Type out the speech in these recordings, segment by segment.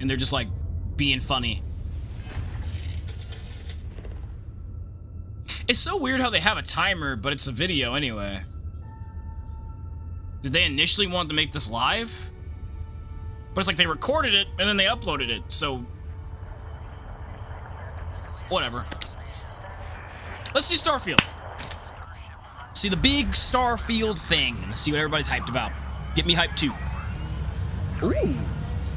and they're just like being funny. It's so weird how they have a timer, but it's a video anyway. Did they initially want to make this live? But it's like they recorded it and then they uploaded it, so whatever. Let's see Starfield. See the big Starfield thing. Let's see what everybody's hyped about. Get me hyped too. Ooh.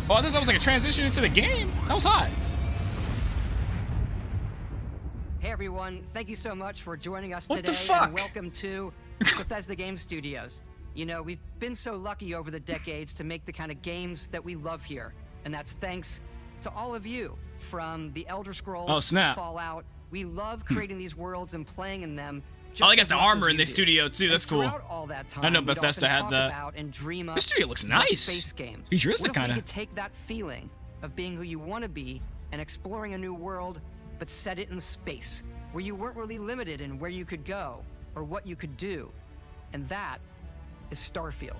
Oh, I thought that was like a transition into the game. That was hot. Hey everyone, thank you so much for joining us What today. the fuck? And welcome to Bethesda Game Studios. You know, we've been so lucky over the decades to make the kind of games that we love here. And that's thanks to all of you, from the Elder Scrolls Oh, snap. to Fallout. We love creating these worlds and playing in them. Oh, they got just the as much armor as in you the do. studio too. That's And cool. throughout all that time, I know we'd Bethesda often had talk that. about and dream up This studio looks these nice. space games. Futuristic What if we kinda. could take that feeling of being who you want to be and exploring a new world, but set it in space, where you weren't really limited in where you could go or what you could do. And that is Starfield.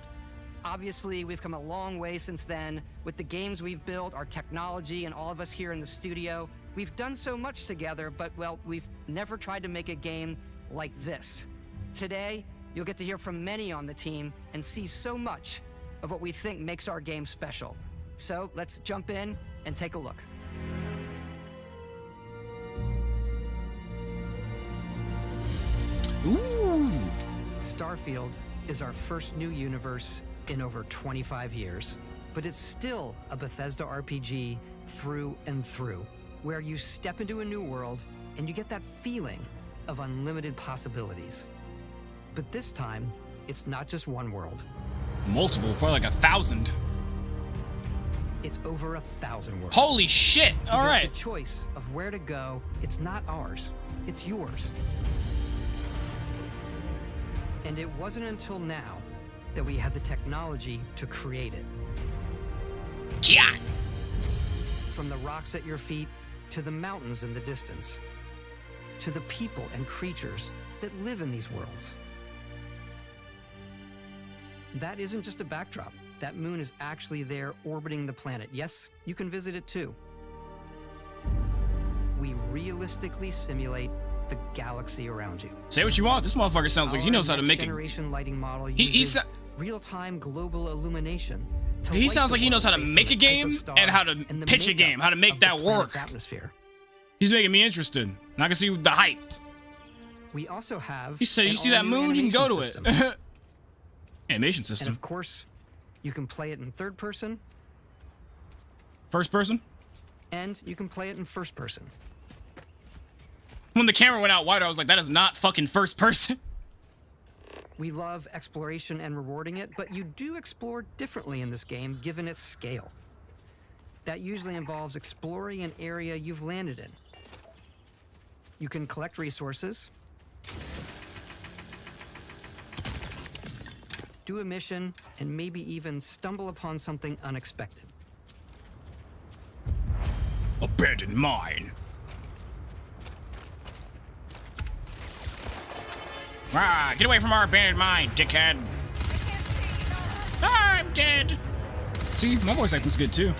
Obviously, we've come a long way since then with the games we've built, our technology, and all of us here in the studio. We've done so much together, but, well, we've never tried to make a game like this. Today, you'll get to hear from many on the team and see so much of what we think makes our game special. So let's jump in and take a look. Ooh. Starfield is our first new universe in over 25 years, but it's still a Bethesda RPG through and through, where you step into a new world and you get that feeling of unlimited possibilities. But this time, it's not just one world. Multiple, probably like 1,000. It's over 1,000 worlds. Holy shit! All Because right. the choice of where to go, it's not ours, it's yours. And it wasn't until now that we had the technology to create it. Yeah. From the rocks at your feet, to the mountains in the distance, to the people and creatures that live in these worlds. That isn't just a backdrop. That moon is actually there orbiting the planet. Yes, you can visit it too. We realistically simulate the galaxy around you. Say what you want. This motherfucker sounds like he knows how to make it. Generation lighting model He uses real-time global illumination. He sounds like he knows how to make a game and how to pitch a game, how to make that work. Atmosphere. He's making me interested. Now I can see the hype. We also have. He said, "You see that moon? You can go to it." Animation system. And of course, you can play it in third person. First person? And you can play it in first person. When the camera went out wider, I was like, that is not fucking first person. We love exploration and rewarding it, but you do explore differently in this game given its scale. That usually involves exploring an area you've landed in. You can collect resources, do a mission, and maybe even stumble upon something unexpected. Abandoned mine. Ah, get away from our abandoned mine, dickhead. Ah, I'm dead. See, my voice acting's good too.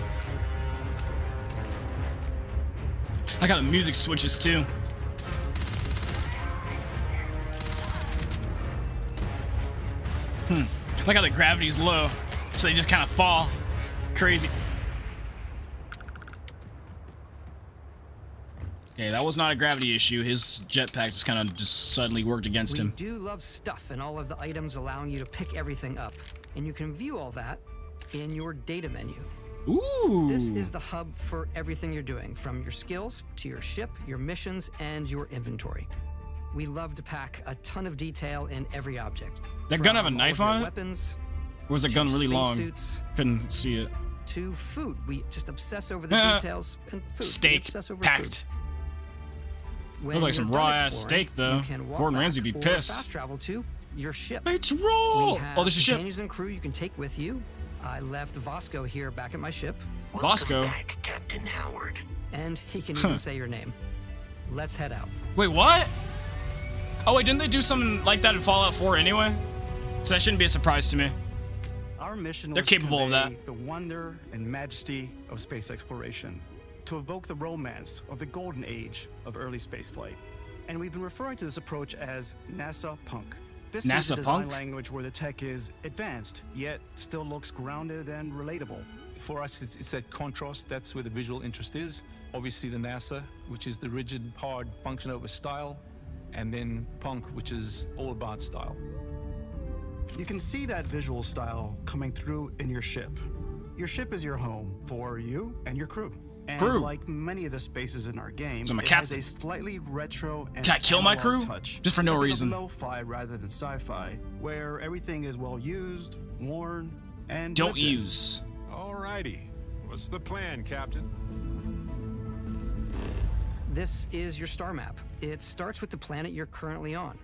I like how the music switches too. I like how the gravity's low, so they just kind of fall. Crazy. Okay, that was not a gravity issue. His jetpack just kind of just suddenly worked against him. We do love stuff and all of the items allowing you to pick everything up. And you can view all that in your data menu. Ooh. This is the hub for everything you're doing, from your skills to your ship, your missions, and your inventory. We love to pack a ton of detail in every object. That gun have a knife on it? Weapons, Or was that gun really long? suits, Couldn't see it. to food. We just obsess over the details and food. We Steak obsess over packed. Food. Look like some you're done raw-ass exploring, steak, though. you can walk Gordon back Ramsay be or pissed. Fast travel to your ship. It's raw. We have Oh, there's a ship. companions and crew you can take with you. I left Vasco here back at my ship, Bosco. Welcome back, Captain Howard. and he can even say your name. Let's head out. Wait, what? Oh wait, didn't they do something like that in Fallout 4 anyway? So that shouldn't be a surprise to me. All Our mission They're was to capable of that. convey the wonder and majesty of space exploration, to evoke the romance of the golden age of early spaceflight. And we've been referring to this approach as NASA Punk. This is a NASA design Punk? language where the tech is advanced, yet still looks grounded and relatable. For us, it's that contrast. That's where the visual interest is. Obviously, the NASA, which is the rigid, hard function over style, and then Punk, which is all about style. You can see that visual style coming through in your ship. Your ship is your home for you and your crew. And Crew. like many of the spaces in our game, So I'm a it has captain. a slightly retro and Can I kill my analog crew? touch. Just for no A bit of reason. lo-fi rather than sci-fi, where everything is well used, worn, and Don't lived in. use. Alrighty. What's the plan, Captain? This is your star map. It starts with the planet you're currently on.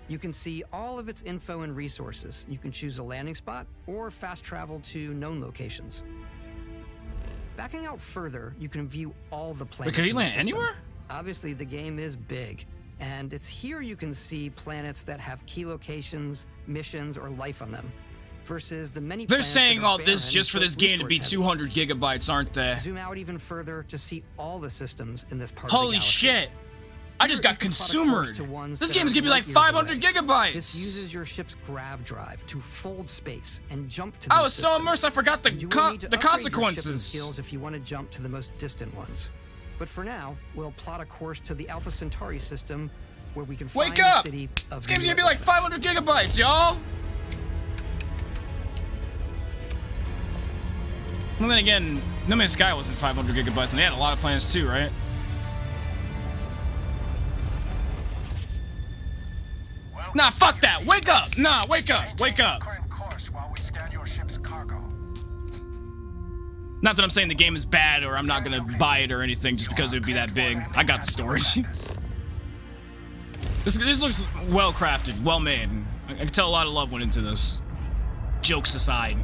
You can see all of its info and resources. You can choose a landing spot or fast travel to known locations. Backing out further, you can view all the planets. Wait, can you in the land system. anywhere? Obviously, the game is big, and it's here you can see planets that have key locations, missions, or life on them, versus the many They're planets saying that are all this barren just for but this game to be resource-heavy. 200 gigabytes, aren't they? Zoom out even further to see all the systems in this part of the Holy galaxy. shit! I just Here, got you can plot a course consumered. to ones This that game's are gonna be like light years 500 away. gigabytes. This uses your ship's grav drive to fold space and jump to I these was so systems. immersed I forgot the And you will need to the upgrade your shipping consequences. skills if you want to jump to the most distant ones. But for now, we'll plot a course to the Alpha Centauri system, where we can find Wake the up! city of This game's New gonna be like Atlantis. 500 gigabytes, y'all. Well, then again, No Man's Sky wasn't 500 gigabytes, and they had a lot of plans too, right? Nah, fuck that. Wake up. Nah, wake up. Wake up. Current course while we scan your ship's cargo. Not that I'm saying the game is bad or I'm not gonna buy it or anything just because it would be that big. I got the storage. This looks well crafted, well made. I can tell a lot of love went into this. Jokes aside.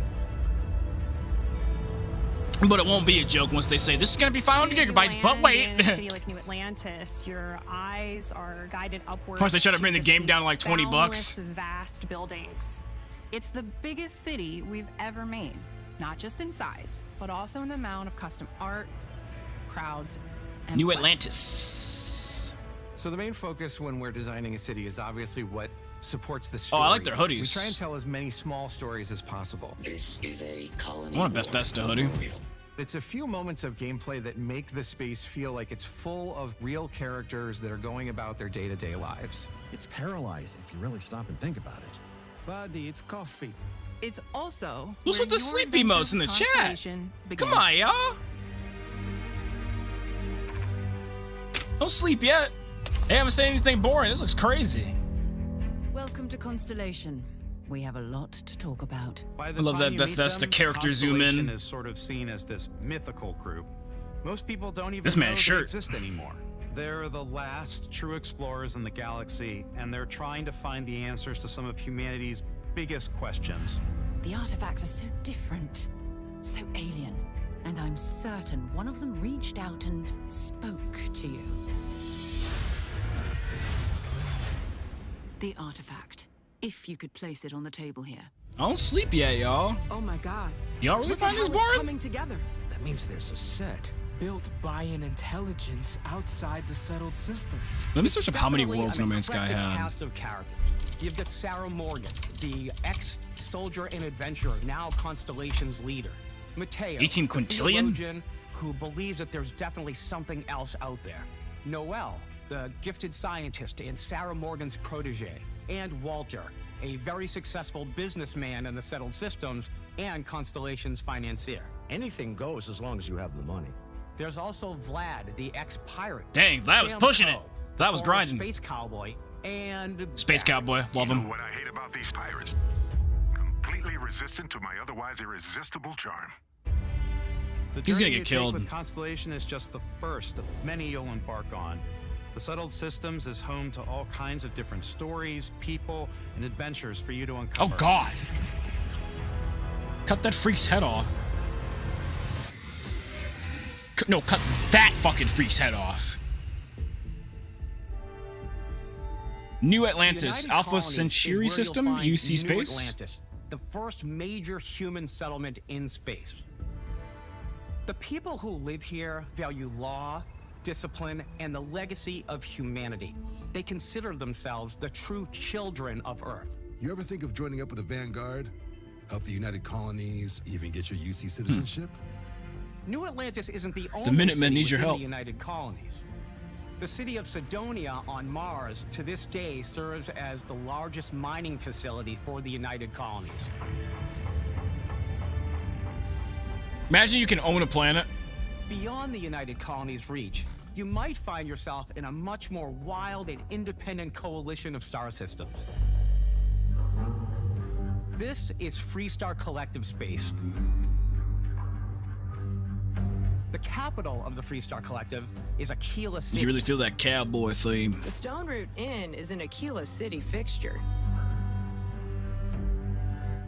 But it won't be a joke once they say this is gonna be 500 As you gigabytes, but land wait. in a city like New Atlantis, your eyes are guided upwards. Of course, they try to bring the just game down to these like 20 bucks. boundless, vast buildings. It's the biggest city we've ever made, not just in size, but also in the amount of custom art, crowds, and New quests. Atlantis. So the main focus when we're designing a city is obviously what supports the Oh, story. I like their hoodies. We try and tell as many small stories as possible. This is a colony. I want a Best Besta hoodie. It's a few moments of gameplay that make the space feel like it's full of real characters that are going about their day-to-day lives. It's paralyzing if you really stop and think about it. Buddy, it's coffee. It's also Who's where with the your sleep adventure emotes in the with chat? Constellation Come begins. on, y'all. Don't sleep yet. Hey, I haven't said anything boring. This looks crazy. Welcome to Constellation. We have a lot to talk about. By the I love time that you meet Bethesda them, character zoom in. Constellation is sort of seen as this mythical group. Most people don't even This know man's they shirt. exist anymore. They're the last true explorers in the galaxy, and they're trying to find the answers to some of humanity's biggest questions. The artifacts are so different, so alien, and I'm certain one of them reached out and spoke to you. The artifact, if you could place it on the table here. I don't sleep yet, y'all. Oh my god. Y'all really Look at find this how it's boring? coming together. That means there's a set built by an intelligence outside the settled systems. Let me search up how many Definitely worlds an No Man's Sky eclectic had. cast of characters. You've got Sarah Morgan, the ex-soldier and adventurer, now Constellation's leader. Mateo, 18 the quintillion? theologian who believes that there's definitely something else out there. Noel, the gifted scientist and Sarah Morgan's protege. And Walter, a very successful businessman in the settled systems and Constellation's financier. Anything goes as long as you have the money. There's also Vlad, the ex-pirate. Dang, Vlad was Sam pushing it. Coe, That was former grinding. Space cowboy, and Space Cowboy, love You know him. what I hate about these pirates? Completely resistant to my otherwise irresistible charm. The He's gonna journey get you take killed. with Constellation is just the first of many you'll embark on. The Settled Systems is home to all kinds of different stories, people, and adventures for you to Oh uncover. God. Cut that freak's head off. No, cut that fucking freak's head off. New The Atlantis, United Alpha Colonies is Centauri where you'll system, find UC New space. Atlantis. the first major human settlement in space. The people who live here value law, discipline, and the legacy of humanity. They consider themselves the true children of Earth. You ever think of joining up with the Vanguard? Help the United Colonies, even get your UC citizenship? New Atlantis isn't the only Minutemen city need your within help. the United Colonies. The city of Cydonia on Mars to this day serves as the largest mining facility for the United Colonies. Imagine you can own a planet. Beyond the United Colonies' reach, you might find yourself in a much more wild and independent coalition of star systems. This is Freestar Collective Space. The capital of the Freestar Collective is Aquila City. You really feel that cowboy theme. The Stone Root Inn is an Aquila City fixture.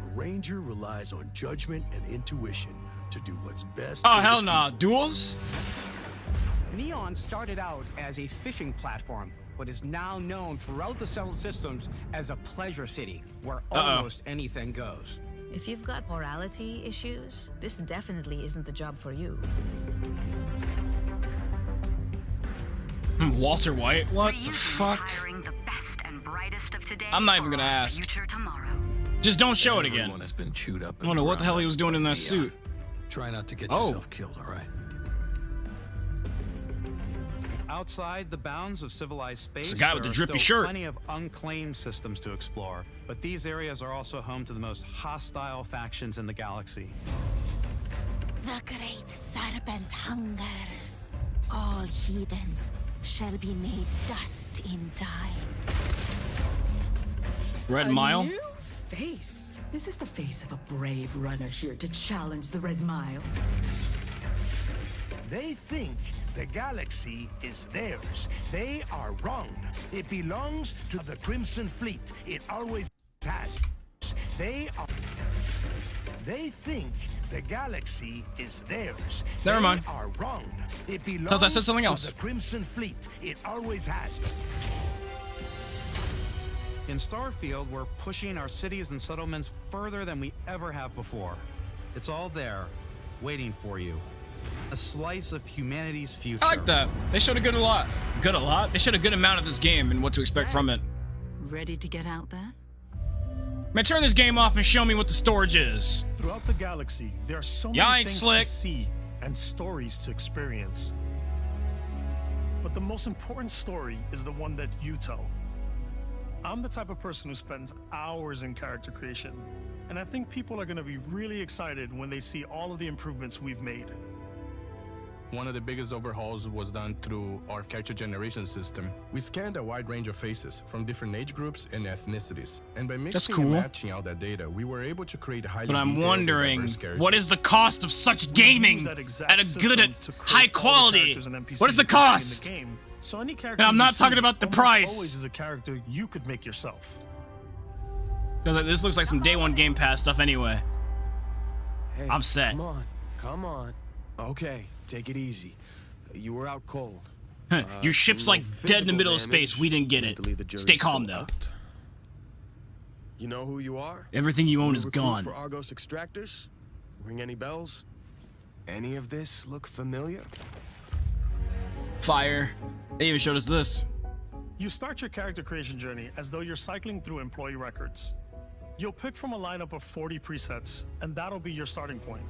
A ranger relies on judgment and intuition to do what's best. Oh, hell nah. Duels? Neon started out as a fishing platform, but is now known throughout the settled systems as a pleasure city, where almost anything goes. If you've got morality issues, this definitely isn't the job for you. Walter White? What the fuck? I'm not even gonna ask. Just don't show it again. Has been chewed up. I don't know what the hell he was doing in that suit. Try not to get yourself killed, all right? Outside the bounds of civilized space, It's the guy with the there are drippy still shirt. plenty of unclaimed systems to explore, but these areas are also home to the most hostile factions in the galaxy. The great serpent hungers. All heathens shall be made dust in time. Red Mile? New face. Is this the face of a brave runner here to challenge the Red Mile? They think the galaxy is theirs. They are wrong. It belongs to the Crimson Fleet. It always has. They think the galaxy is theirs. Never mind. They are wrong. It belongs Thought I said something to else. the Crimson Fleet. It always has. In Starfield, we're pushing our cities and settlements further than we ever have before. It's all there, waiting for you. A slice of humanity's future. I like that. They showed a good lot. Good a lot? They showed a good amount of this game and what to expect from it. Ready to get out there? Man, turn this game off and show me what the storage is. Throughout the galaxy, there are so Y'all many ain't things slick. to see and stories to experience. But the most important story is the one that you tell. I'm the type of person who spends hours in character creation, and I think people are going to be really excited when they see all of the improvements we've made. One of the biggest overhauls was done through our character generation system. We scanned a wide range of faces from different age groups and ethnicities. And by mixing and matching out that data, we were able to create highly But I'm detailed and wondering, diverse characters. what is the cost of such gaming at a good, high quality? What is the cost? So any character And I'm you not see talking about the almost price. always is a character you could make yourself. Because this looks like some day one Game Pass stuff anyway. Hey, I'm set. Come on. Okay, take it easy. You were out cold. Your ship's like dead in the middle of space. We didn't get it. Stay calm though. You know who you are? Everything you own is recruit gone. For Argos extractors? Ring any bells? Any of this look familiar? Fire. They even showed us this. You start your character creation journey as though you're cycling through employee records. You'll pick from a lineup of 40 presets, and that'll be your starting point.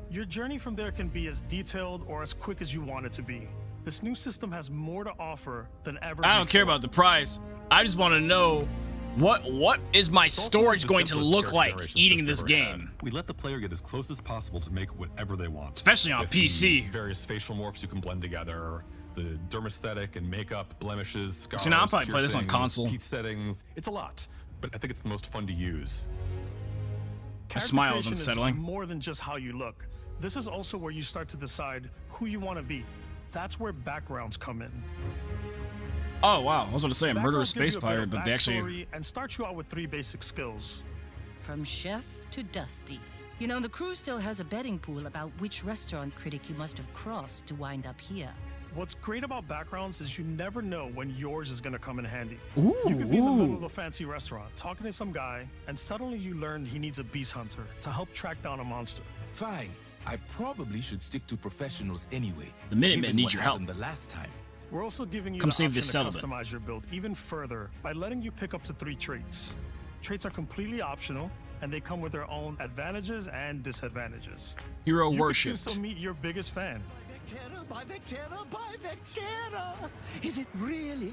Your journey from there can be as detailed or as quick as you want it to be. This new system has more to offer than ever I don't care about the price. I just want to know what is my storage going to look like eating this game? We let the player get as close as possible to make whatever they want. Especially on With PC. the various facial morphs you can blend together, the dermesthetic and makeup, blemishes, scars, See, now I'll probably play this on piercings, console. teeth settings. It's a lot, but I think it's the most fun to use. The smile is Character creation unsettling. more than just how you look. This is also where you start to decide who you want to be. That's where backgrounds come in. Oh wow, I was about to say a murderous Backgrounds give you space a bit of pirate, but they actually backstory and start you out with 3 basic skills. From chef to dusty. You know, the crew still has a betting pool about which restaurant critic you must have crossed to wind up here. What's great about backgrounds is you never know when yours is gonna come in handy. Ooh, you could be in the middle of a fancy restaurant talking to some guy, and suddenly you learn he needs a beast hunter to help track down a monster. Fine. I probably should stick to professionals anyway. The Minutemen need your help. The last time. We're also giving you Come the save option this to settlement. customize your build even further by letting you pick up to 3 traits. Traits are completely optional, and they come with their own advantages and disadvantages. Hero You worshipped. could choose to meet your biggest fan. By Vectera! Is it really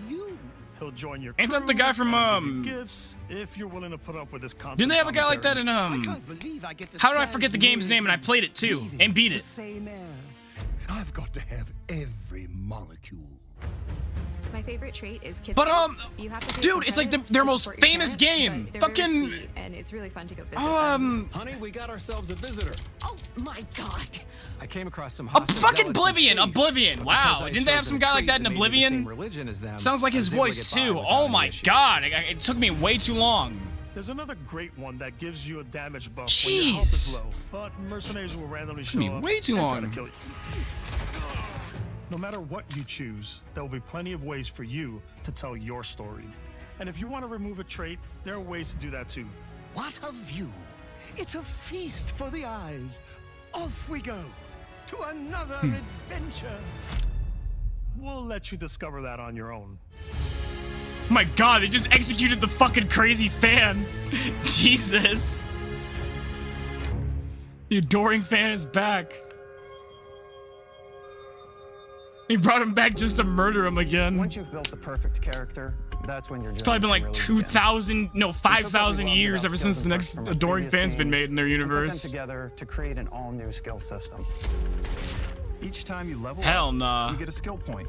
you? He'll join your Ain't that the crew, guy from, and give you gifts if you're willing to put up with his constant Didn't they have a guy like that in How did I forget the game's name and I played it too and beat it? Same air. I've got to have every molecule. My favorite trait is kids. But you have to dude, it's like their most famous game. They're Fucking very sweet, and it's really fun to go visit them. Honey, we got ourselves a visitor. Oh my god. I came across some fucking Oblivion. Wow, didn't they have some guy like that in Oblivion? Sounds like his voice too. Oh my god, it took me way too long. There's another great one that gives you a damage buff when your health is low, but mercenaries will randomly show up way too and try long. to kill you. No matter what you choose, there will be plenty of ways for you to tell your story. And if you want to remove a trait, there are ways to do that too. What a view! It's a feast for the eyes. Off we go to another adventure. We'll let you discover that on your own. Oh my god, they just executed the fucking crazy fan. Jesus. The adoring fan is back. He brought him back just to murder him again. Once you've built the perfect character, that's when you're. It's probably been like 5,000 years ever since the next adoring fan's been made in their universe. Put them together to create an all-new skill system. Each time you level Hell up, nah. you get a skill point,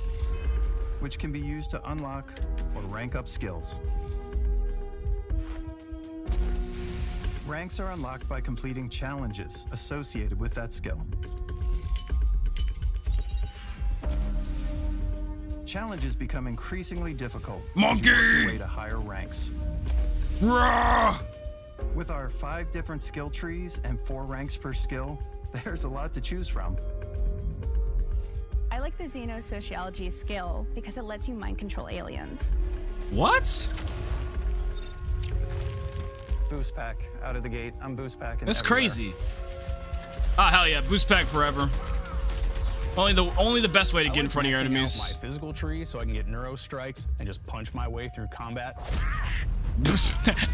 which can be used to unlock or rank up skills. Ranks are unlocked by completing challenges associated with that skill. Challenges become increasingly difficult as you work your way to higher ranks. With our 5 different skill trees and 4 ranks per skill, there's a lot to choose from. I like the Xenosociology skill because it lets you mind control aliens. What? Boost pack out of the gate. I'm boost packing. That's everywhere. crazy. Oh hell yeah, boost pack forever. Only the best way to get in front of your enemies. My physical tree so I can get neuro strikes and just punch my way through combat.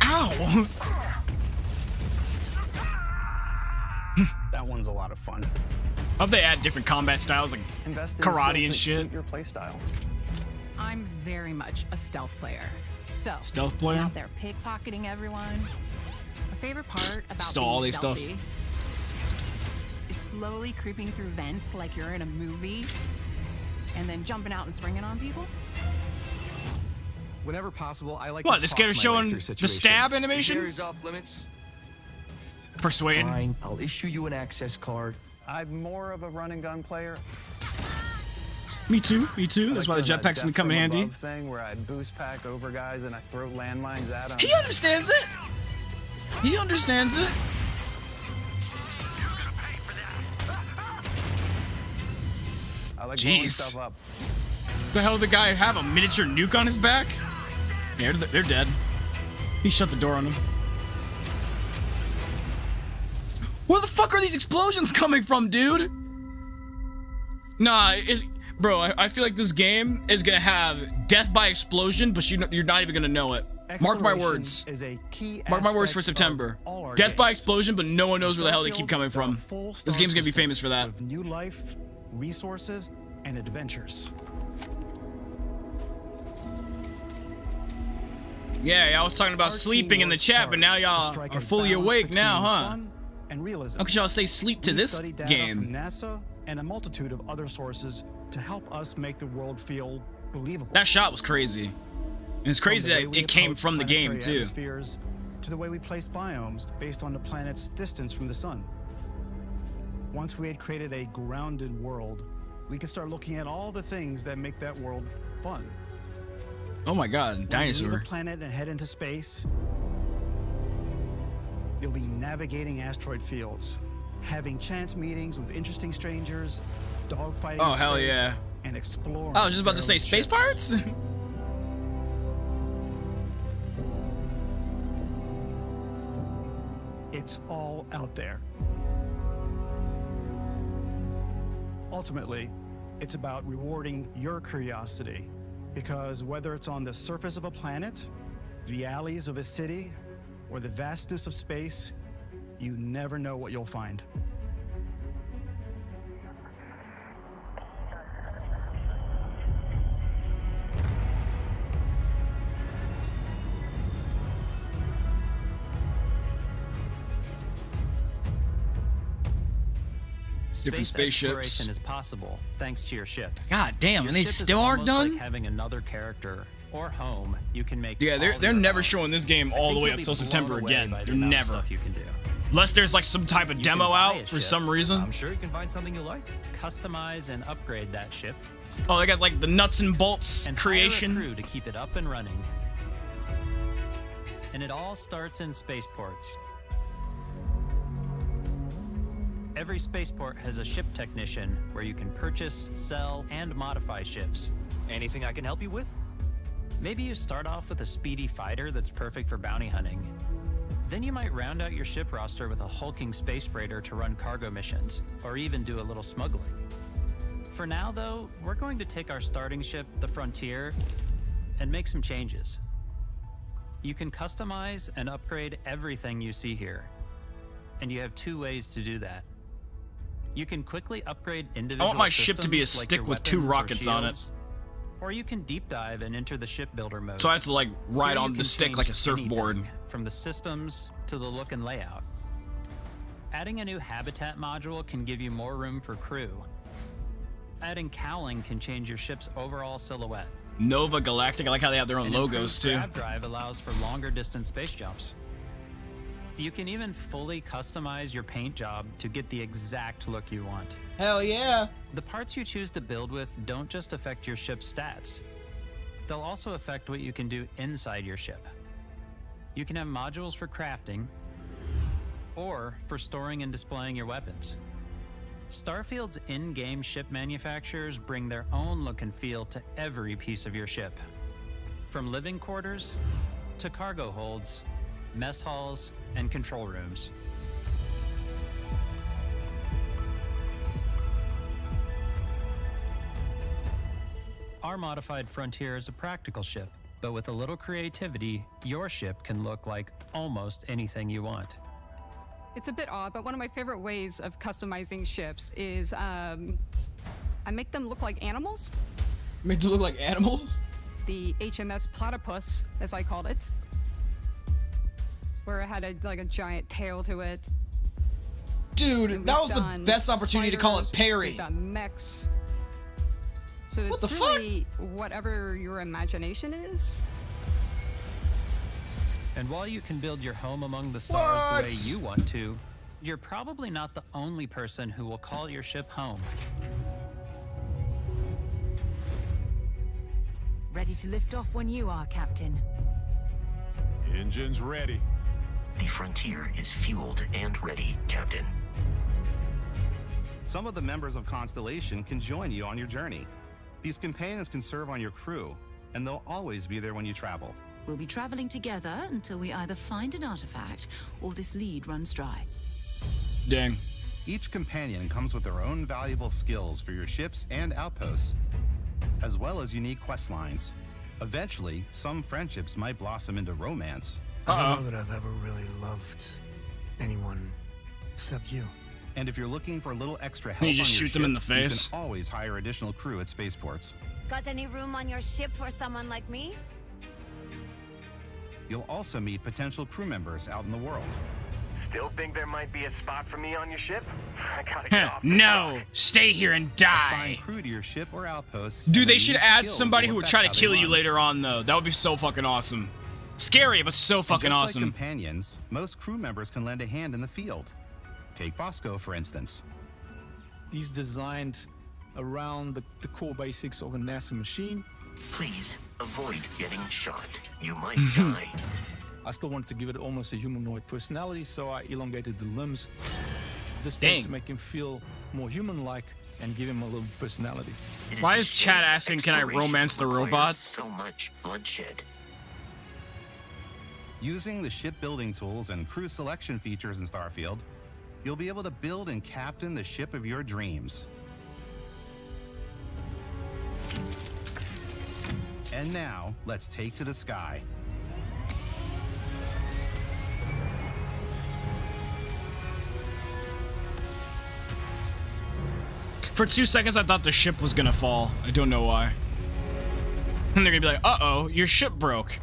Ow! That one's a lot of fun. I hope they add different combat styles like karate and shit. Your play style. I'm very much a stealth player. So Stealth player? I'm out there pickpocketing everyone. My favorite part about Stole all being their stuff. stealthy is slowly creeping through vents like you're in a movie, and then jumping out and springing on people. Whenever possible, I like What, to this talk guy my showing way through the situations. stab animation? This area's off limits. Persuade. Fine, I'll issue you an access card. I'm more of a run and gun player. Me too. That's why the jetpack's gonna come in handy. Thing where I boost pack over guys and I throw landmines at them. He understands it. He understands it. I like blowing Jeez. stuff up. The hell did the guy have a miniature nuke on his back? Yeah, they're dead. He shut the door on them. Where the fuck are these explosions coming from, dude? Nah, bro, I feel like this game is gonna have death by explosion, but you're not even gonna know it. Mark my words. Is a key Mark my words for aspect September. of all our Death by games. explosion, but no one knows where the hell they keep coming from. Full This game's gonna be star famous for that. systems of new life, resources, and adventures. Yeah, I was talking about sleeping in the chat, but now y'all are fully awake now, huh? And realism. How could y'all say sleep to We this study data game? from NASA and a multitude of other sources to help us make the world feel believable. That shot was crazy. And it's crazy that it came from the game, too. Atmospheres to the way we place biomes based on the planet's distance from the sun. Once we had created a grounded world, we could start looking at all the things that make that world fun. Oh my god, When you dinosaur. leave the planet and head into space, you'll be navigating asteroid fields, having chance meetings with interesting strangers, dogfighting. Oh, hell yeah. And exploring. Oh, I was just about to say space pirates? It's all out there. Ultimately, it's about rewarding your curiosity, because whether it's on the surface of a planet, the alleys of a city, or the vastness of space, you never know what you'll find. Different spaceships. Exploration is possible thanks to your ship. God damn, and they Your ship still is aren't almost done? like having another character or home you can make. Yeah, they're never showing this game all the way up till September again. They're never. Stuff you can do. Unless there's like some type of demo out for some reason. I'm sure you can find something you like. Customize and upgrade that ship. Oh, they got like the nuts and bolts and creation. Hire a crew to keep it up and running. And it all starts in spaceports. Every spaceport has a ship technician where you can purchase, sell, and modify ships. Anything I can help you with? Maybe you start off with a speedy fighter that's perfect for bounty hunting. Then you might round out your ship roster with a hulking space freighter to run cargo missions, or even do a little smuggling. For now, though, we're going to take our starting ship, the Frontier, and make some changes. You can customize and upgrade everything you see here, and you have two ways to do that. You can quickly upgrade individual I want my ship to be a systems, like stick your with 2 weapons or rockets on it. shields, or you can deep dive and enter the shipbuilder mode. So I have to like ride Here you on the can stick like a change surfboard. anything, from the systems to the look and layout. Adding a new habitat module can give you more room for crew. Adding cowling can change your ship's overall silhouette. Nova Galactic, I like how they have their own An logos improved too. Grab drive allows for longer distance space jumps. You can even fully customize your paint job to get the exact look you want. Hell yeah. The parts you choose to build with don't just affect your ship's stats. They'll also affect what you can do inside your ship. You can have modules for crafting or for storing and displaying your weapons. Starfield's in-game ship manufacturers bring their own look and feel to every piece of your ship. From living quarters to cargo holds, mess halls, and control rooms. Our modified Frontier is a practical ship, but with a little creativity, your ship can look like almost anything you want. It's a bit odd, but one of my favorite ways of customizing ships is I make them look like animals. Make them look like animals? The HMS Platypus, as I called it, where it had a giant tail to it. Dude, that was the best opportunity to call it Perry. We've done mechs. So What it's the really whatever your imagination is. And while you can build your home among the stars the way you want to, you're probably not the only person who will call your ship home. Ready to lift off when you are, Captain. Engines ready. The Frontier is fueled and ready, Captain. Some of the members of Constellation can join you on your journey. These companions can serve on your crew, and they'll always be there when you travel. We'll be traveling together until we either find an artifact or this lead runs dry. Dang. Each companion comes with their own valuable skills for your ships and outposts, as well as unique quest lines. Eventually, some friendships might blossom into romance. I don't know that I've ever really loved anyone except you. And if you're looking for a little extra help You just on your shoot them in ship, the face. You can always hire additional crew at spaceports. Got any room on your ship for someone like me? You'll also meet potential crew members out in the world. Still think there might be a spot for me on your ship? I gotta get off. No, stay here and die. Assign crew to your ship or outposts. Dude, and they the should unique add skills somebody will who would affect try to how they kill you run. later on, though. That would be so fucking awesome. Scary, but so fucking And just awesome. Like companions, most crew members can lend a hand in the field. Take Bosco, for instance. He's designed around the core basics of a NASA machine. Please avoid getting shot. You might die. I still wanted to give it almost a humanoid personality, so I elongated the limbs. This tends to make him feel more human-like and give him a little personality. Why is Chad asking, can I romance the robot? So much bloodshed. Using the shipbuilding tools and crew selection features in Starfield, you'll be able to build and captain the ship of your dreams. And now, let's take to the sky. For 2 seconds, I thought the ship was gonna fall. I don't know why. And they're gonna be like, uh-oh, your ship broke.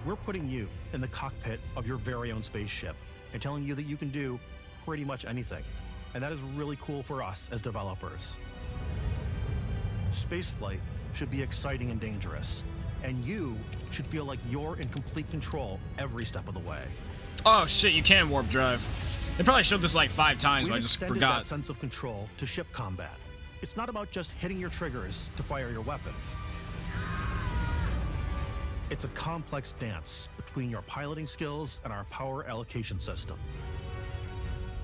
We're putting you in the cockpit of your very own spaceship and telling you that you can do pretty much anything. And that is really cool for us as developers. Spaceflight should be exciting and dangerous, and you should feel like you're in complete control every step of the way. Oh shit, you can warp drive. They probably showed this like 5 times, but I just extended forgot. That sense of control to ship combat. It's not about just hitting your triggers to fire your weapons. It's a complex dance between your piloting skills and our power allocation system.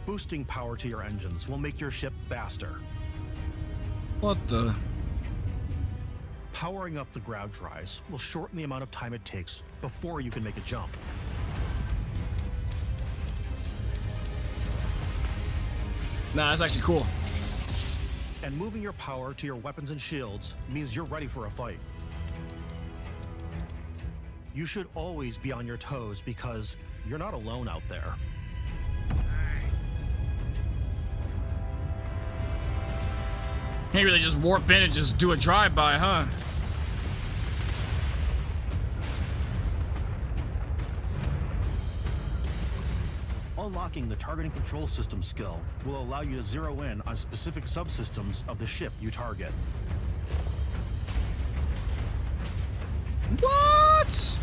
Boosting power to your engines will make your ship faster. What the? Powering up the grav drives will shorten the amount of time it takes before you can make a jump. Nah, that's actually cool. And moving your power to your weapons and shields means you're ready for a fight. You should always be on your toes because you're not alone out there. Can't really just warp in and just do a drive-by, huh? Unlocking the targeting control system skill will allow you to zero in on specific subsystems of the ship you target. What?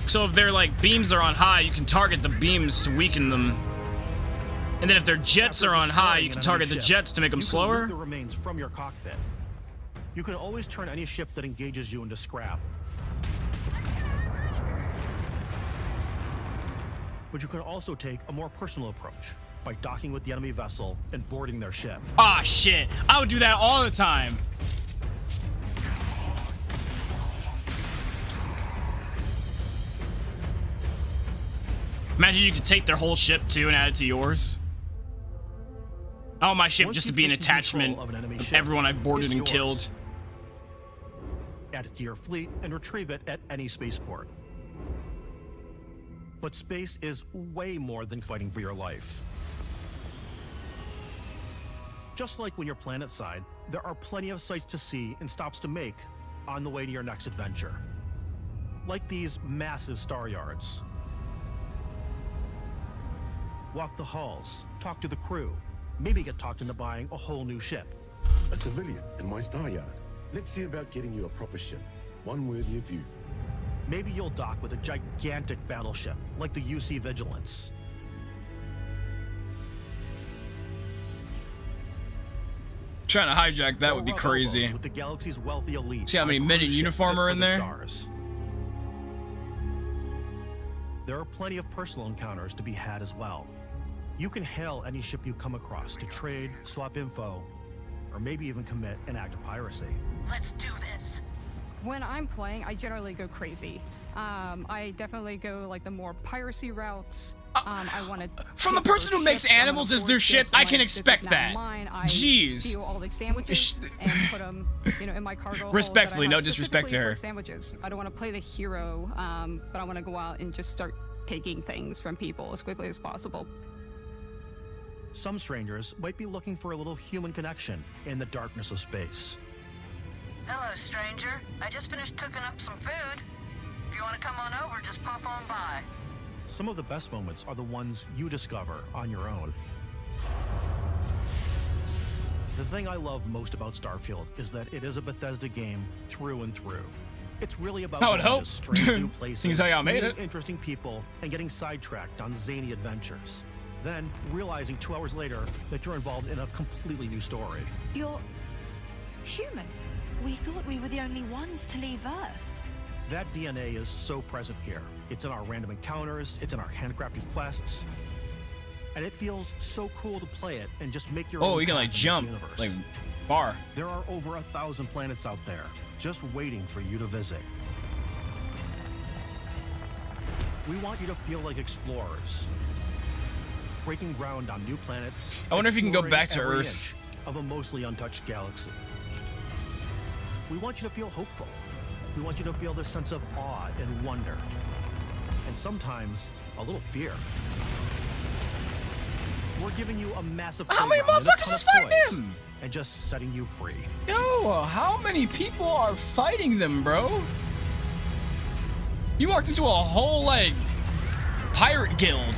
So if their like beams are on high, you can target the beams to weaken them. And then if their jets are on high, you can target the jets to make them slower? You can loot the remains from your cockpit. You can always turn any ship that engages you into scrap. But you can also take a more personal approach by docking with the enemy vessel and boarding their ship. Ah, shit. I would do that all the time. Imagine you could take their whole ship too and add it to yours. I want my ship just to be an attachment of everyone I've boarded and killed. Add it to your fleet and retrieve it at any spaceport. But space is way more than fighting for your life. Just like when you're planetside, there are plenty of sights to see and stops to make on the way to your next adventure. Like these massive star yards. Walk the halls, talk to the crew, maybe get talked into buying a whole new ship. A civilian in my star yard. Let's see about getting you a proper ship, one worthy of you. Maybe you'll dock with a gigantic battleship, like the UC Vigilance. Trying to hijack that would be crazy. With the galaxy's wealthy elite. See how many men in uniform are in there? There are plenty of personal encounters to be had as well. You can hail any ship you come across to trade, swap info, or maybe even commit an act of piracy. Let's do this. When I'm playing, I generally go crazy. I definitely go like the more piracy routes. I want to. From the person who makes animals as their ship, I can expect that. Jeez. Steal all the sandwiches and put them, in my cargo. Respectfully, no disrespect to her. Sandwiches. I don't want to play the hero, but I want to go out and just start taking things from people as quickly as possible. Some strangers might be looking for a little human connection in the darkness of space. Hello, stranger. I just finished cooking up some food. If you want to come on over, just pop on by. Some of the best moments are the ones you discover on your own. The thing I love most about Starfield is that it is a Bethesda game through and through. It's really about I would hope. strange new places, Seems how y'all made meeting it. interesting people, and getting sidetracked on zany adventures. Then realizing 2 hours later that you're involved in a completely new story. You're human. We thought we were the only ones to leave Earth. That DNA is so present here. It's in our random encounters, it's in our handcrafted quests, and it feels so cool to play it and just make your own. Oh, you can path like in this jump universe. like far. There are over 1,000 planets out there, just waiting for you to visit. We want you to feel like explorers, breaking ground on new planets. I wonder if you can go exploring back to every Earth. inch of a mostly untouched galaxy. We want you to feel hopeful. We want you to feel this sense of awe and wonder, and sometimes a little fear. We're giving you a massive How many playground and a motherfuckers ton is of fighting toys, him? and just setting you free. Yo, how many people are fighting them, bro? You walked into a whole, like, pirate guild.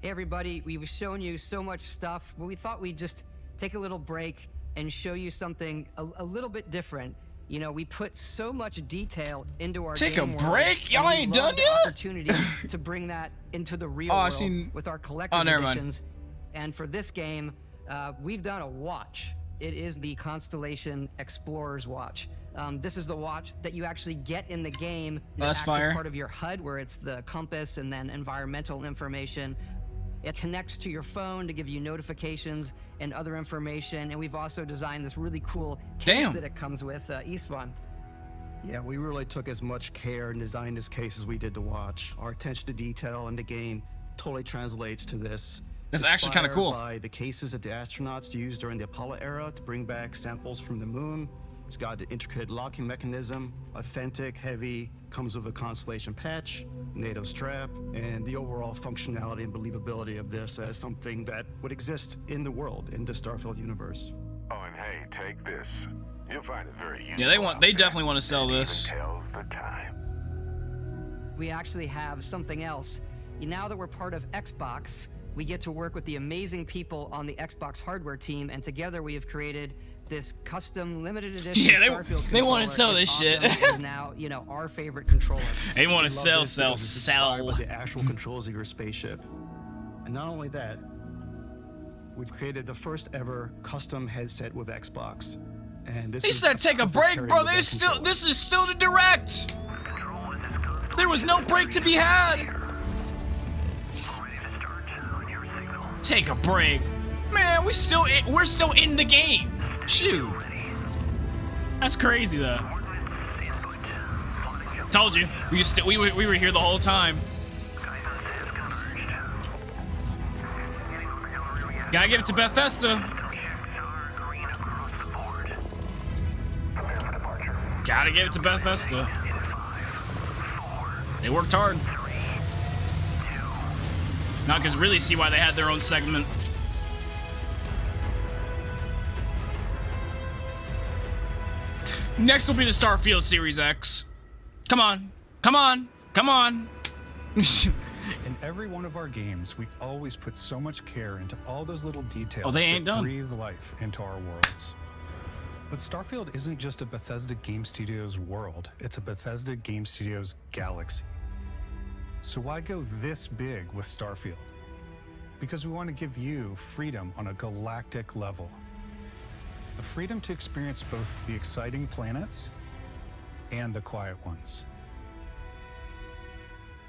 Hey everybody, we've shown you so much stuff, but we thought we'd just take a little break and show you something a little bit different. You know, we put so much detail into our Take a game world, break? and Y'all we ain't love done the yet? opportunity to bring that into the real Oh, I world seen- with our collector's never mind. editions. And for this game, we've done a watch. It is the Constellation Explorer's Watch. This is the watch that you actually get in the game. That's acts fire. as part of your HUD, where it's the compass and then environmental information. It connects to your phone to give you notifications and other information. And we've also designed this really cool case Damn. that it comes with, Istvan. Yeah, we really took as much care in designing this case as we did the watch. Our attention to detail in the game totally translates to this. That's actually kinda cool. Inspired by the cases that the astronauts used during the Apollo era to bring back samples from the moon. It's got an intricate locking mechanism, authentic, heavy, comes with a Constellation patch, NATO strap, and the overall functionality and believability of this as something that would exist in the world, in the Starfield universe. Oh, and hey, take this. You'll find it very useful. Yeah, they definitely want to sell this. Tells the time. We actually have something else. Now that we're part of Xbox, we get to work with the amazing people on the Xbox hardware team, and together we have created this custom limited edition Yeah, Starfield they want controller. to sell It's this awesome. shit. It is now, you know, our favorite controller. They want We to love sell, this sell, because it's inspired by sell. the actual controls of your spaceship. And not only that, we've created the first ever custom headset with Xbox. And this He is said take a perfect break, pairing bro. with that controller. This is still the direct. There was no break to be had. Take a break. Man, we're still in the game. Shoot. That's crazy though. Told you. We were here the whole time. Gotta give it to Bethesda. Gotta give it to Bethesda. They worked hard. Not because really see why they had their own segment. Next will be the Starfield Series X. Come on. Come on. Come on. In every one of our games, we always put so much care into all those little details Oh, they ain't that done. breathe life into our worlds. But Starfield isn't just a Bethesda Game Studios world, it's a Bethesda Game Studios galaxy. So why go this big with Starfield? Because we want to give you freedom on a galactic level. The freedom to experience both the exciting planets and the quiet ones.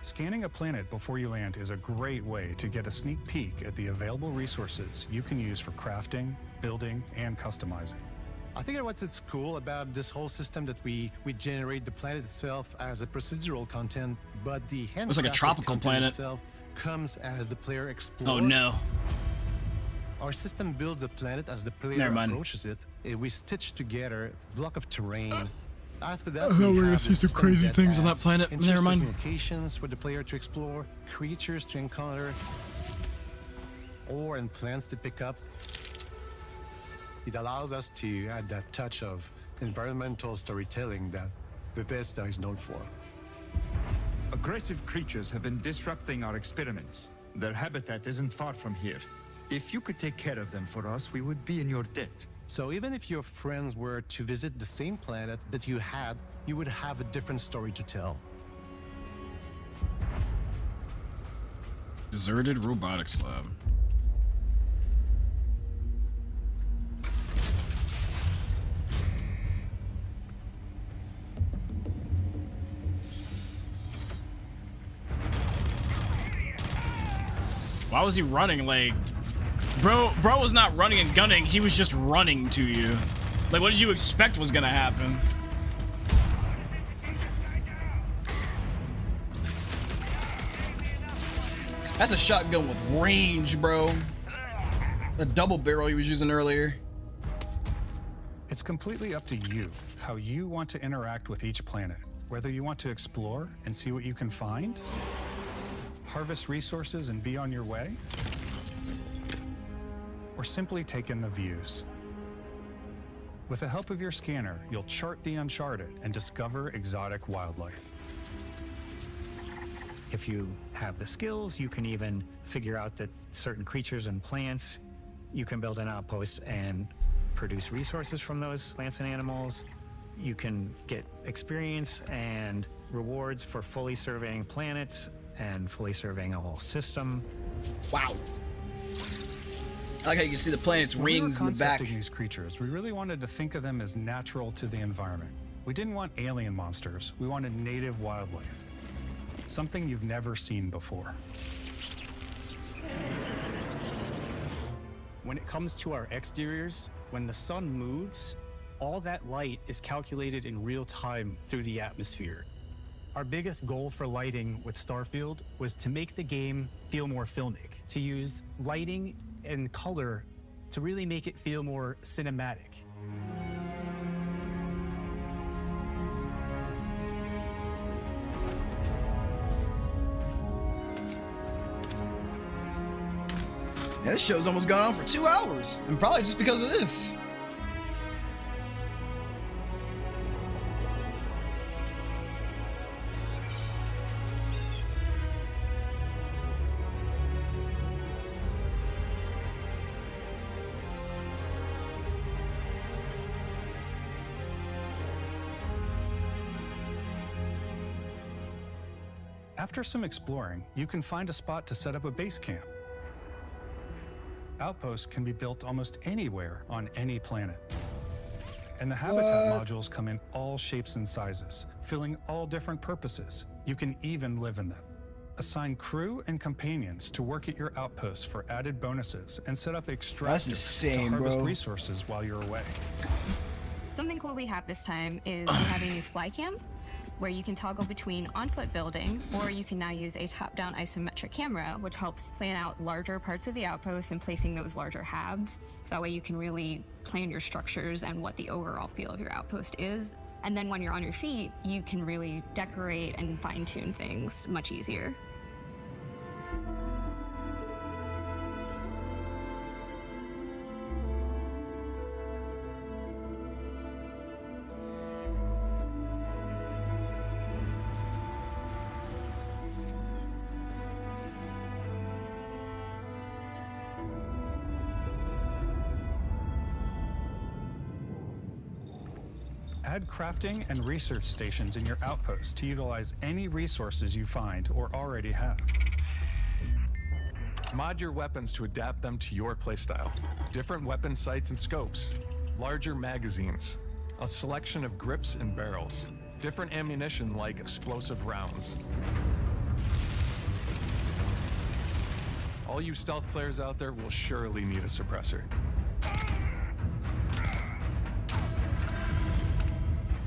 Scanning a planet before you land is a great way to get a sneak peek at the available resources you can use for crafting, building, and customizing. I think what's cool about this whole system that we generate the planet itself as a procedural content, but the Looks like a handcrafted tropical content planet. itself comes as the player explores. Oh no. Our system builds a planet as the player Never mind. approaches it. We stitch together a block of terrain. After that, I thought we were have gonna a see some system crazy that things on that adds planet. Never interesting mind. locations for the player to explore, creatures to encounter, ore and plants to pick up. It allows us to add that touch of environmental storytelling that Bethesda is known for. Aggressive creatures have been disrupting our experiments. Their habitat isn't far from here. If you could take care of them for us, we would be in your debt. So even if your friends were to visit the same planet that you had, you would have a different story to tell. Deserted robotics lab. Why was he running? Like, bro was not running and gunning. He was just running to you. Like, what did you expect was gonna happen? That's a shotgun with range, bro. A double barrel he was using earlier. It's completely up to you how you want to interact with each planet. Whether you want to explore and see what you can find, harvest resources and be on your way, or simply take in the views. With the help of your scanner, you'll chart the uncharted and discover exotic wildlife. If you have the skills, you can even figure out that certain creatures and plants, you can build an outpost and produce resources from those plants and animals. You can get experience and rewards for fully surveying planets and fully surveying a whole system. Wow. I like how you can see the planet's rings in the back. When we were concepting these creatures, we really wanted to think of them as natural to the environment. We didn't want alien monsters. We wanted native wildlife. Something you've never seen before. When it comes to our exteriors, when the sun moves, all that light is calculated in real time through the atmosphere. Our biggest goal for lighting with Starfield was to make the game feel more filmic, to use lighting and color to really make it feel more cinematic. Yeah, this show's almost gone on for 2 hours, and probably just because of this. After some exploring, you can find a spot to set up a base camp. Outposts can be built almost anywhere on any planet. And the habitat modules come in all shapes and sizes, filling all different purposes. You can even live in them. Assign crew and companions to work at your outposts for added bonuses and set up extractors to harvest resources while you're away. Something cool we have this time is we have a new fly cam, where you can toggle between on-foot building, or you can now use a top-down isometric camera, which helps plan out larger parts of the outpost and placing those larger halves. So that way you can really plan your structures and what the overall feel of your outpost is. And then when you're on your feet, you can really decorate and fine-tune things much easier. Add crafting and research stations in your outposts to utilize any resources you find or already have. Mod your weapons to adapt them to your playstyle. Different weapon sights and scopes, larger magazines, a selection of grips and barrels, different ammunition like explosive rounds. All you stealth players out there will surely need a suppressor.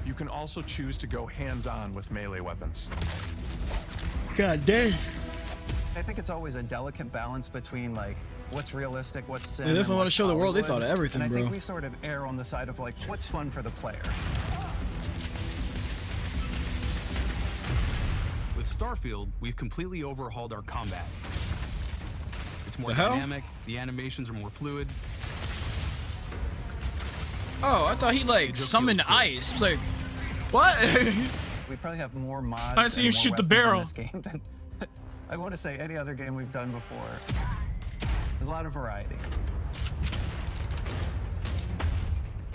You can also choose to go hands-on with melee weapons. God damn. I think it's always a delicate balance between like what's realistic, what's sim. They definitely want to show the world they thought of everything, and I bro. think we sort of err on the side of like what's fun for the player. With Starfield, we've completely overhauled our combat. It's more The hell? dynamic, the animations are more fluid. Oh, I thought he like summoned ice. I was like, what? We probably have more mods. I see him and more shoot the weapons barrel. in this game than I want to say any other game we've done before. There's a lot of variety.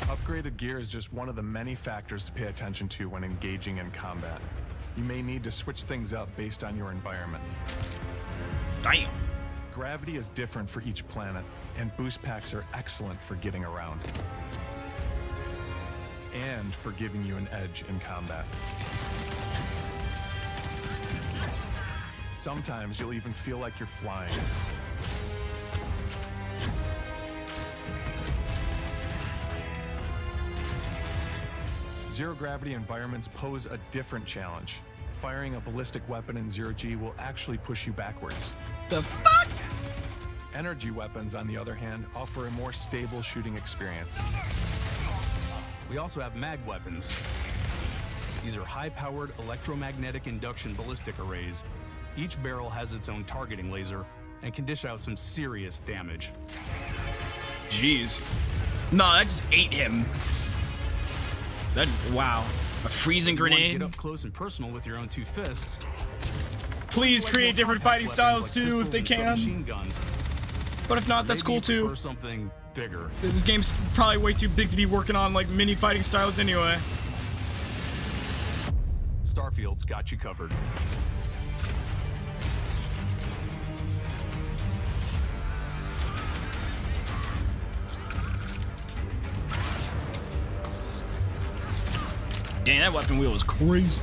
Upgraded gear is just one of the many factors to pay attention to when engaging in combat. You may need to switch things up based on your environment. Damn. Gravity is different for each planet, and boost packs are excellent for getting around. And for giving you an edge in combat. Sometimes you'll even feel like you're flying. Zero-gravity environments pose a different challenge. Firing a ballistic weapon in zero-G will actually push you backwards. The fuck? Energy weapons, on the other hand, offer a more stable shooting experience. We also have mag weapons. These are high-powered electromagnetic induction ballistic arrays. Each barrel has its own targeting laser and can dish out some serious damage. Jeez. No, that just ate him. That's, wow. A freezing If you wanna grenade. Get up close and personal with your own two fists. Please create different fighting styles like too if they pistols and can. submachine guns. But if not, that's Maybe cool you too. prefer something bigger. This game's probably way too big to be working on like mini fighting styles anyway. Starfield's got you covered. Dang, that weapon wheel is crazy.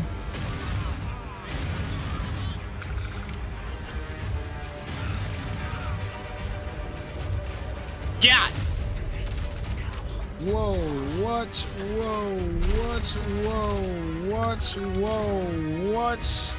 God! Whoa, what? Whoa, what? Whoa, what? Whoa, what?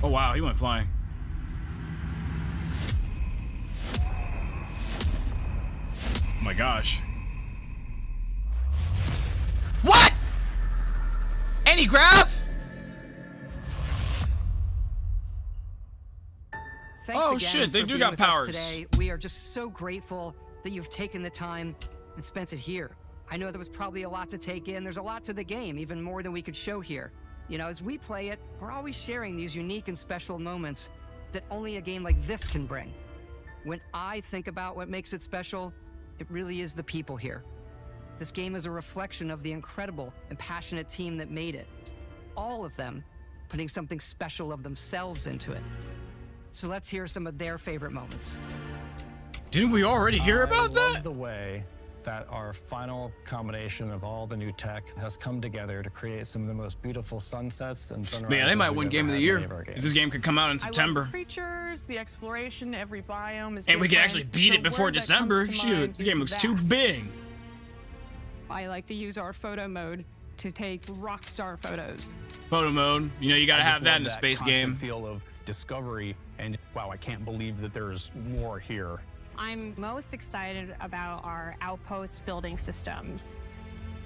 Oh wow, he went flying. Oh my gosh. What? Any graph? Thanks Oh, again shit, they for do being got with us powers. Today. We are just so grateful that you've taken the time and spent it here. I know there was probably a lot to take in. There's a lot to the game, even more than we could show here. You know, as we play it, we're always sharing these unique and special moments that only a game like this can bring. When I think about what makes it special, it really is the people here. This game is a reflection of the incredible and passionate team that made it. All of them putting something special of themselves into it. So let's hear some of their favorite moments. Didn't we already hear about I that? love the way that our final combination of all the new tech has come together to create some of the most beautiful sunsets and sunrises. Man, they might win we've Game of ever the had in Year any of our if games. this game could come out in I love September. the creatures, the exploration, every biome is And we could different. actually beat The it before word that December. comes to Shoot, mind this game is looks too vast. big. I like to use our photo mode to take rock star photos. Photo mode. You know, you gotta I just have that love in a that space constant game. feel of discovery and wow, I can't believe that there's more here. I'm most excited about our outpost building systems.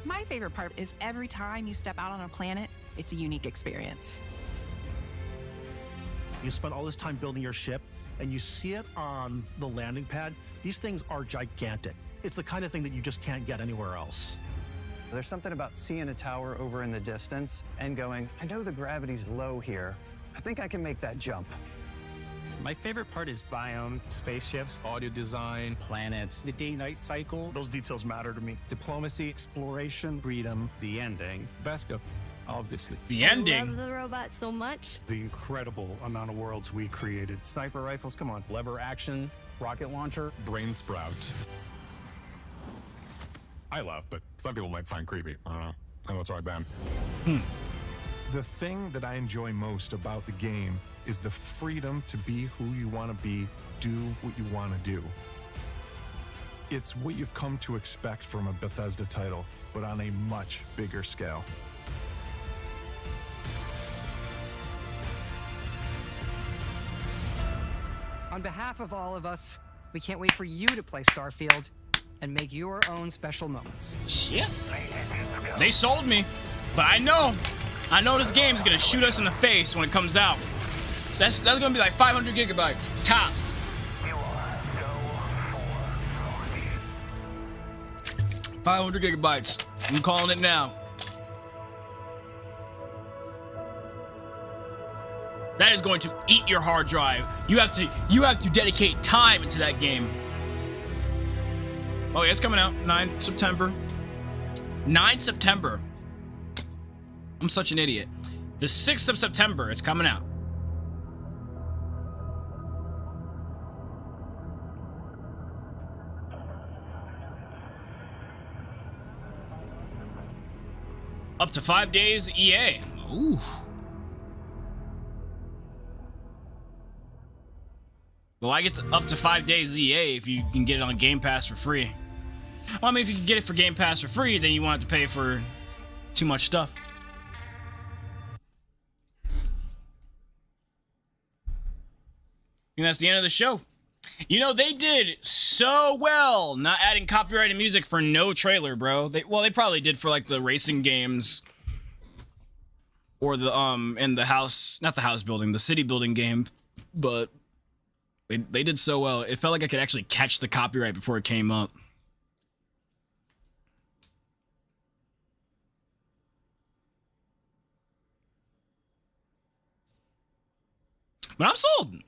My favorite part is every time you step out on a planet, it's a unique experience. You spend all this time building your ship, and you see it on the landing pad. These things are gigantic. It's the kind of thing that you just can't get anywhere else. There's something about seeing a tower over in the distance and going, I know the gravity's low here. I think I can make that jump. My favorite part is biomes, spaceships, audio design, planets. The day-night cycle, those details matter to me. Diplomacy, exploration, freedom, The ending. Vasco, obviously. The I ending. love the robot so much. The incredible amount of worlds we created. Sniper rifles, come on. Lever action, rocket launcher. Brain sprout. I laugh, but some people might find creepy. I don't know. I know it's right, Ben. The thing that I enjoy most about the game is the freedom to be who you want to be, do what you want to do. It's what you've come to expect from a Bethesda title, but on a much bigger scale. On behalf of all of us, we can't wait for you to play Starfield and make your own special moments. Shit. They sold me. But I know this game's gonna shoot us in the face when it comes out. So that's gonna be like 500 gigabytes, tops. 500 gigabytes. I'm calling it now. That is going to eat your hard drive. You have to dedicate time into that game. Oh yeah, it's coming out 9 September. 9 September. I'm such an idiot. The 6th of September, it's coming out. Up to 5 days EA. Ooh. Well, I get up to 5 days EA if you can get it on Game Pass for free. Well, I mean, if you can get it for Game Pass for free, then you won't have to pay for too much stuff. And that's the end of the show. You know, they did so well not adding copyrighted music for no trailer, bro. They probably did for, like, the racing games. Or the, and the house, not the house building, the city building game. But they did so well. It felt like I could actually catch the copyright before it came up. But I'm sold.